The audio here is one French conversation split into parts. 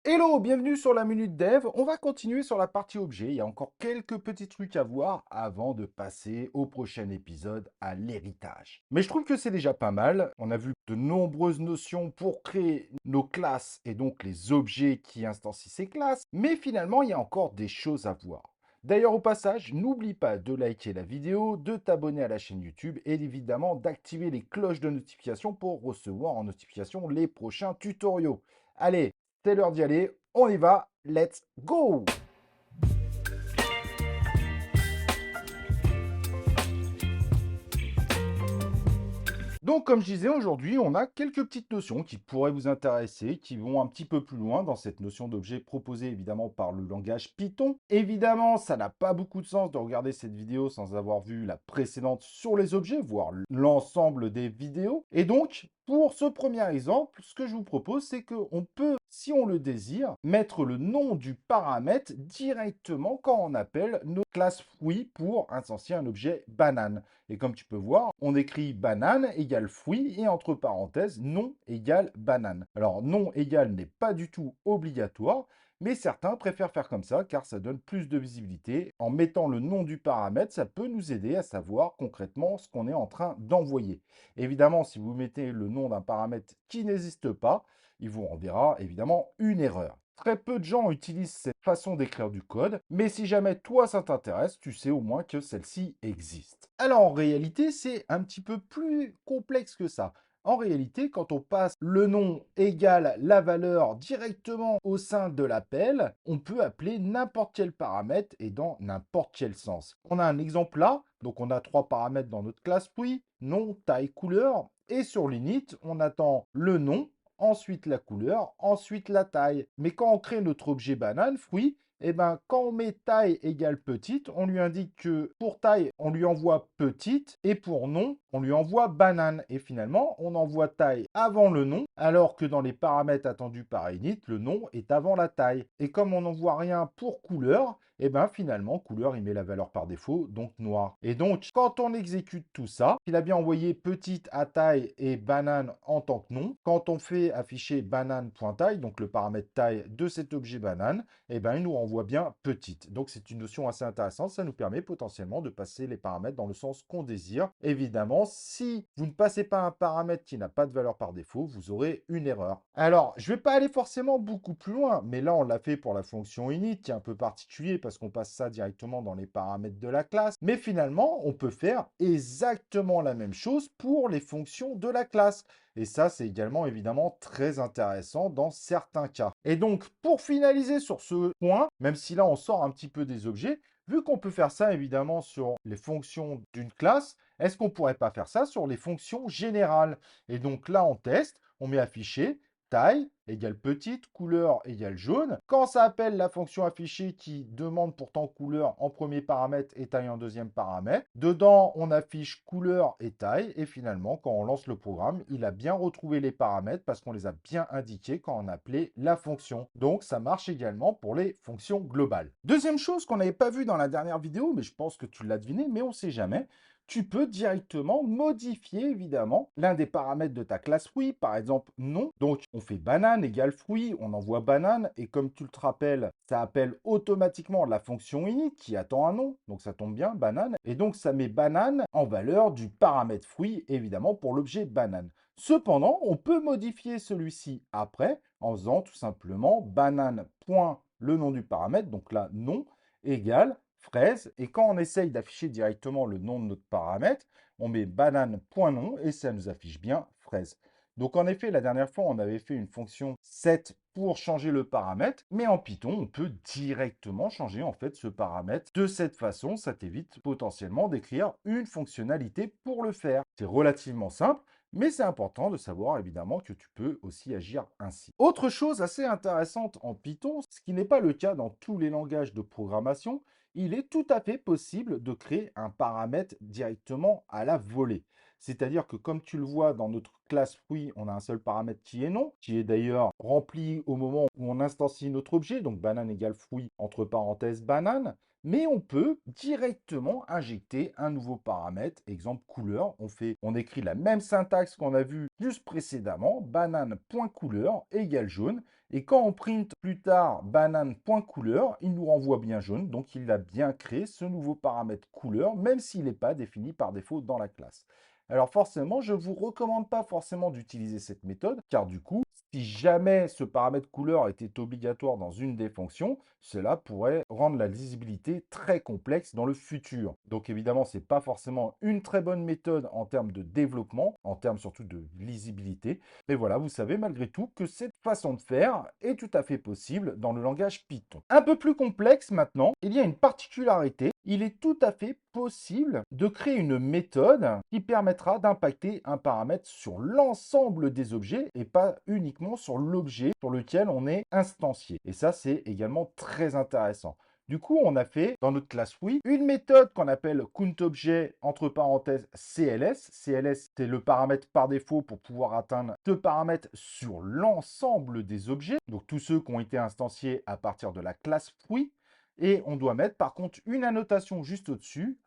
Hello, bienvenue sur la Minute Dev. On va continuer sur la partie objet. Il y a encore quelques petits trucs à voir avant de passer au prochain épisode à l'héritage. Mais je trouve que c'est déjà pas mal. On a vu de nombreuses notions pour créer nos classes et donc les objets qui instancient ces classes. Mais finalement, il y a encore des choses à voir. D'ailleurs, au passage, n'oublie pas de liker la vidéo, de t'abonner à la chaîne YouTube et évidemment d'activer les cloches de notification pour recevoir en notification les prochains tutoriaux. Allez, c'est l'heure d'y aller, on y va, let's go! Donc, comme je disais, aujourd'hui, on a quelques petites notions qui pourraient vous intéresser, qui vont un petit peu plus loin dans cette notion d'objet proposée évidemment par le langage Python. Évidemment, ça n'a pas beaucoup de sens de regarder cette vidéo sans avoir vu la précédente sur les objets, voire l'ensemble des vidéos. Et donc, pour ce premier exemple, ce que je vous propose, c'est qu'on peut, si on le désire, mettre le nom du paramètre directement quand on appelle notre classe fruit pour instancier un objet banane. Et comme tu peux voir, on écrit banane égale fruit et entre parenthèses, nom égale banane. Alors, nom égale n'est pas du tout obligatoire, mais certains préfèrent faire comme ça car ça donne plus de visibilité. En mettant le nom du paramètre, ça peut nous aider à savoir concrètement ce qu'on est en train d'envoyer. Évidemment, si vous mettez le nom d'un paramètre qui n'existe pas, il vous renverra évidemment une erreur. Très peu de gens utilisent cette façon d'écrire du code, mais si jamais toi ça t'intéresse, tu sais au moins que celle-ci existe. Alors en réalité, c'est un petit peu plus complexe que ça. En réalité, quand on passe le nom égale la valeur directement au sein de l'appel, on peut appeler n'importe quel paramètre et dans n'importe quel sens. On a un exemple là, donc on a trois paramètres dans notre classe puis, nom, taille, couleur, et sur l'init, on attend le nom, ensuite la couleur, ensuite la taille. Mais quand on crée notre objet banane, fruit, eh ben, quand on met taille égale petite, on lui indique que pour taille, on lui envoie petite et pour nom, on lui envoie banane. Et finalement, on envoie taille avant le nom, alors que dans les paramètres attendus par init, le nom est avant la taille. Et comme on n'envoie rien pour couleur, et bien finalement, couleur, il met la valeur par défaut, donc noir. Et donc, quand on exécute tout ça, il a bien envoyé petite à taille et banane en tant que nom. Quand on fait afficher banane.taille, donc le paramètre taille de cet objet banane, et ben il nous renvoie bien petite. Donc, c'est une notion assez intéressante. Ça nous permet potentiellement de passer les paramètres dans le sens qu'on désire. Évidemment, si vous ne passez pas un paramètre qui n'a pas de valeur par défaut, vous aurez une erreur. Alors, je ne vais pas aller forcément beaucoup plus loin, mais là, on l'a fait pour la fonction init, qui est un peu particulier parce qu'on passe ça directement dans les paramètres de la classe. Mais finalement, on peut faire exactement la même chose pour les fonctions de la classe. Et ça, c'est également évidemment très intéressant dans certains cas. Et donc, pour finaliser sur ce point, même si là, on sort un petit peu des objets, vu qu'on peut faire ça évidemment sur les fonctions d'une classe, est-ce qu'on ne pourrait pas faire ça sur les fonctions générales? Et donc là, on teste, on met afficher taille égale petite, couleur égale jaune. Quand ça appelle la fonction affichée qui demande pourtant couleur en premier paramètre et taille en deuxième paramètre, dedans on affiche couleur et taille et finalement quand on lance le programme, il a bien retrouvé les paramètres parce qu'on les a bien indiqués quand on appelait la fonction. Donc ça marche également pour les fonctions globales. Deuxième chose qu'on n'avait pas vu dans la dernière vidéo, mais je pense que tu l'as deviné, mais on ne sait jamais, tu peux directement modifier évidemment l'un des paramètres de ta classe fruit, par exemple nom. Donc on fait banane égale fruit, on envoie banane et comme tu te rappelles, ça appelle automatiquement la fonction init qui attend un nom. Donc ça tombe bien, banane. Et donc ça met banane en valeur du paramètre fruit évidemment pour l'objet banane. Cependant, on peut modifier celui-ci après en faisant tout simplement banane point le nom du paramètre, donc là nom égale fraise. Et quand on essaye d'afficher directement le nom de notre paramètre, on met banane.nom et ça nous affiche bien fraise. Donc en effet, la dernière fois, on avait fait une fonction set pour changer le paramètre, mais en Python, on peut directement changer en fait ce paramètre de cette façon. Ça t'évite potentiellement d'écrire une fonctionnalité pour le faire. C'est relativement simple, mais c'est important de savoir évidemment que tu peux aussi agir ainsi. Autre chose assez intéressante en Python, ce qui n'est pas le cas dans tous les langages de programmation, il est tout à fait possible de créer un paramètre directement à la volée. C'est-à-dire que comme tu le vois dans notre classe fruit, on a un seul paramètre qui est nom, qui est d'ailleurs rempli au moment où on instancie notre objet, donc banane égale fruit entre parenthèses banane. mais on peut directement injecter un nouveau paramètre, exemple couleur. On écrit la même syntaxe qu'on a vue juste précédemment, banane.couleur égale jaune. Et quand on print plus tard banane.couleur, il nous renvoie bien jaune. Donc il a bien créé ce nouveau paramètre couleur, même s'il n'est pas défini par défaut dans la classe. Alors forcément, je ne vous recommande pas forcément d'utiliser cette méthode, car du coup, si jamais ce paramètre couleur était obligatoire dans une des fonctions, cela pourrait rendre la lisibilité très complexe dans le futur. Donc évidemment, ce n'est pas forcément une très bonne méthode en termes de développement, en termes surtout de lisibilité. Mais voilà, vous savez malgré tout que cette façon de faire est tout à fait possible dans le langage Python. Un peu plus complexe maintenant, il y a une particularité. Il est tout à fait possible de créer une méthode qui permettra d'impacter un paramètre sur l'ensemble des objets et pas uniquement sur l'objet sur lequel on est instancié. Et ça, c'est également très intéressant. Du coup, on a fait dans notre classe oui une méthode qu'on appelle countObjet entre parenthèses CLS. CLS, c'est le paramètre par défaut pour pouvoir atteindre ce paramètre sur l'ensemble des objets, donc tous ceux qui ont été instanciés à partir de la classe fruit. Et on doit mettre par contre une annotation juste au-dessus,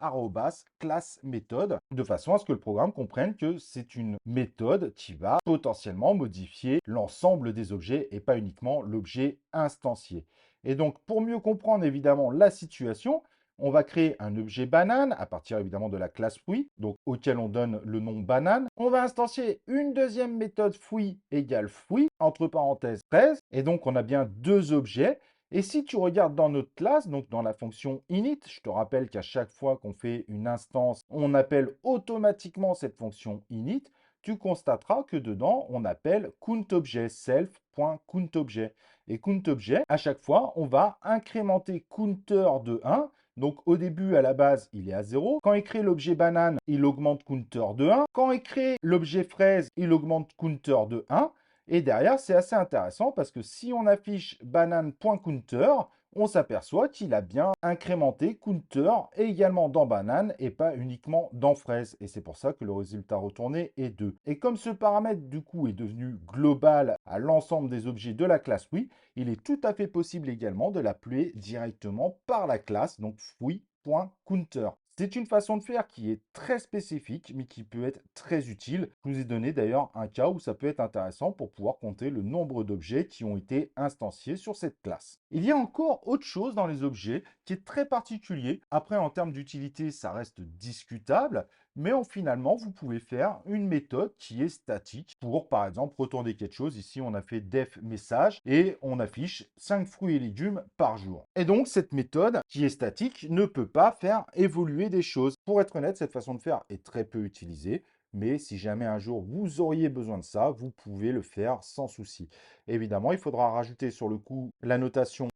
classe méthode, de façon à ce que le programme comprenne que c'est une méthode qui va potentiellement modifier l'ensemble des objets et pas uniquement l'objet instancié. Et donc, pour mieux comprendre évidemment la situation, on va créer un objet banane à partir évidemment de la classe fruit, donc auquel on donne le nom banane. On va instancier une deuxième méthode fruit égale fruit, entre parenthèses 13, et donc on a bien deux objets. Et si tu regardes dans notre classe, donc dans la fonction init, je te rappelle qu'à chaque fois qu'on fait une instance, on appelle automatiquement cette fonction init, tu constateras que dedans, on appelle countObjet, self.countObjet. Et countObjet, à chaque fois, on va incrémenter counter de 1. Donc au début, à la base, il est à 0. Quand il crée l'objet banane, il augmente counter de 1. Quand il crée l'objet fraise, il augmente counter de 1. Et derrière, c'est assez intéressant parce que si on affiche banane.counter, on s'aperçoit qu'il a bien incrémenté counter également dans banane et pas uniquement dans fraise. Et c'est pour ça que le résultat retourné est 2. Et comme ce paramètre du coup est devenu global à l'ensemble des objets de la classe oui, il est tout à fait possible également de l'appeler directement par la classe, donc fruit.counter. C'est une façon de faire qui est très spécifique, mais qui peut être très utile. Je vous ai donné d'ailleurs un cas où ça peut être intéressant pour pouvoir compter le nombre d'objets qui ont été instanciés sur cette classe. Il y a encore autre chose dans les objets qui est très particulier. Après, en termes d'utilité, ça reste discutable, mais finalement, vous pouvez faire une méthode qui est statique pour, par exemple, retourner quelque chose. Ici, on a fait def message et on affiche 5 fruits et légumes par jour. Et donc, cette méthode qui est statique ne peut pas faire évoluer des choses. Pour être honnête, cette façon de faire est très peu utilisée. Mais si jamais un jour vous auriez besoin de ça, vous pouvez le faire sans souci. Évidemment, il faudra rajouter sur le coup la notation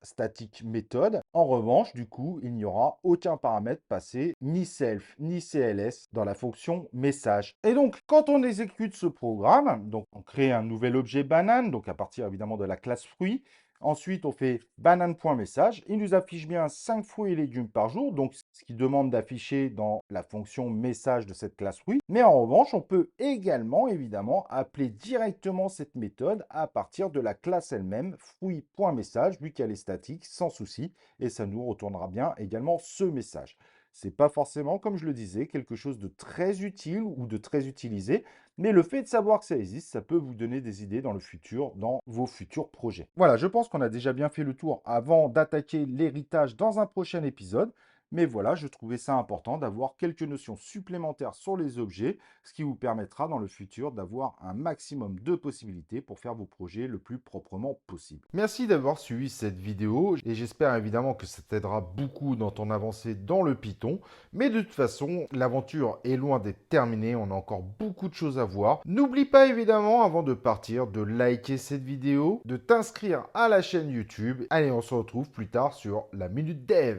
static méthode. En revanche, du coup, il n'y aura aucun paramètre passé, ni self, ni CLS dans la fonction message. Et donc, quand on exécute ce programme, donc on crée un nouvel objet banane, donc à partir évidemment de la classe fruit. Ensuite, on fait banane.message. Il nous affiche bien 5 fruits et légumes par jour, donc ce qui demande d'afficher dans la fonction message de cette classe fruit. Mais en revanche, on peut également, évidemment, appeler directement cette méthode à partir de la classe elle-même, fruit.message, vu qu'elle est statique, sans souci, et ça nous retournera bien également ce message. C'est pas forcément, comme je le disais, quelque chose de très utile ou de très utilisé, mais le fait de savoir que ça existe, ça peut vous donner des idées dans le futur, dans vos futurs projets. Voilà, je pense qu'on a déjà bien fait le tour avant d'attaquer l'héritage dans un prochain épisode. Mais voilà, je trouvais ça important d'avoir quelques notions supplémentaires sur les objets, ce qui vous permettra dans le futur d'avoir un maximum de possibilités pour faire vos projets le plus proprement possible. Merci d'avoir suivi cette vidéo et j'espère évidemment que ça t'aidera beaucoup dans ton avancée dans le Python. Mais de toute façon, l'aventure est loin d'être terminée, on a encore beaucoup de choses à voir. N'oublie pas évidemment, avant de partir, de liker cette vidéo, de t'inscrire à la chaîne YouTube. Allez, on se retrouve plus tard sur la Minute Dev.